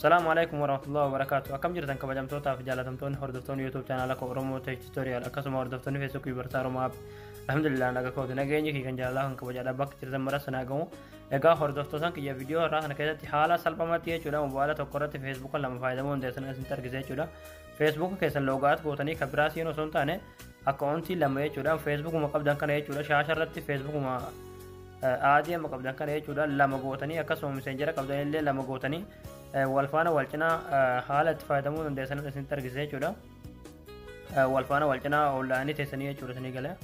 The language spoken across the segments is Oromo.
السلام عليكم ورحمة الله وبركاته. أكم جرتن كبجمتوتا في جالتمتون هردفتون يوتيوب channel ko Oromo Tech Tutorial akkasuma hordoftoonni Facebook bartaaro maap alhamdulillah naga kooti nageenyi ki kan jaalala kan kabajadha bakka jirtan mara sanagamu egaa hordoftootan kiyya video irraa kana keessatti haala salphamatti jechuudha mobaayila tokko irratti Facebook lama fayyadamuu dandeessan isin argisiisa jechuudha. Facebook keessan loogaat gootanii kabiraasiin osoo hin taane akkaawuntii lama jechuudha Facebook ma qabdan kana jechuudha shaasha irratti Facebook ma aadii ma qabdan kana jechuudha lama gootanii akkasuma messenger qabdan illee lama gootanii والفانا والجنا حالة فايدمون من ديسنا ديسن ترجزة جودا والفانا والجنا أونلاين تسنية جودا سني قلة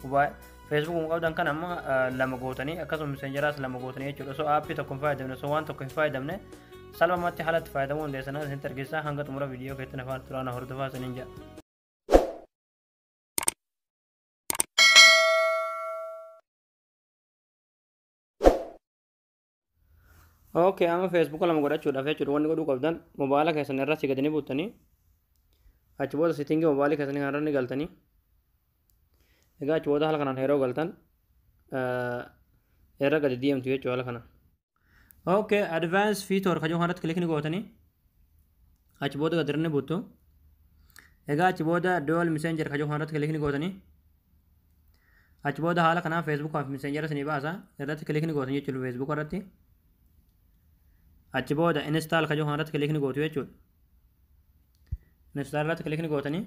وباي فيسبوك مقابل كان أما لما قوتني أكاسم مسنجراس لما قوتني جودا سو أبي تكون فايدة من سوان تكون فايدة منه سلام ما حالة فايدمون ديسنا ديسن ترجزة هنگا تمرا فيديو كتنا فاتورانا هردفا سنينجا اوكي اما فيسبوك لما غدا چودا فے چودا وني غدو قبدان موبایل کے سن رسی گدنی بوتنی اچ بود سیٹنگ موبایل کے سن ہرن گلتنی اگا چودا ہل کنا ہیرو گلتن ایرا گد دیم تو چولا کنا اوكي ادوانس فیچر کھجو ہرت کلک نی گوتنی اچ بود گدرنے بوتو اگا اچ بود ڈول میسنجر کھجو ہرت کلک نی گوتنی اچ بود ہال کنا فیسبوک میسنجر سنی باسا ایرا کلک نی گوتنی چلو فیسبوک رتی اچ بود انسٹال کا جو ہارت کے لکھنے گوتو ہے چول انسٹال رات کے لکھنے گوتنی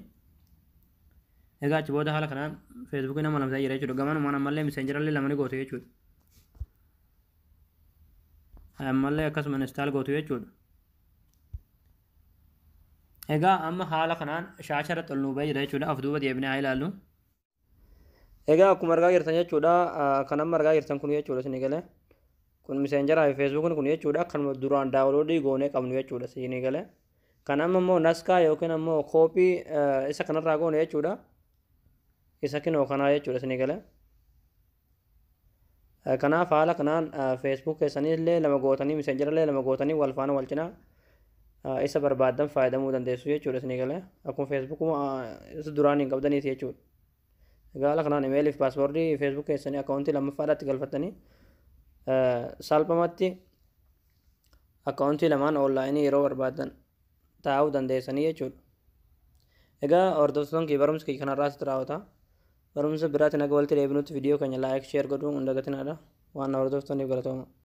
اگا اچ بود حال کنا فیس بک نہ ملم زای رے چول گمن من ملے میسنجر لے لمن گوتو ہے چول ملے کس من انسٹال گوتو ہے چول اگا ام حال کنا شاشرت النو بای رے چول افدو ودی ابن عائل الو اگا کو مرگا یرتن چودا کنا مرگا یرتن کو ہے چول سنی گلے kun messenger ay Facebook kun jechuudha kan duraan download goone qabnu jechuudha siini gale kanam ammoo naska yookiin ammoo copy isa kanarraa goone jechuudha isa kinoo kana jechuudha siini gale kanaaf haala kanaan Facebook keessanii illee lama gootanii messenger illee lama gootanii wal faana wal cinaa isa barbaadan fayyadamuu dandeessu jechuudha siini gale akkuma Facebook isa duraan hin qabdaniiti jechuudha haala kanaan email fi password Facebook keessanii account lammaffaadhaatti galfatanii salphamatti akkaawuntii lamaan onlaayinii yeroo barbaadan taa'uu dandeessanii jechuudha. Egaa hordoftoonni kee barumsa kee kanarraas raawwata. Barumsa biraatti naga walitti deebinutti viidiyoo keenya laayik sheer godhuun hin dagatinaadha. Waan hordoftoonni galatooma.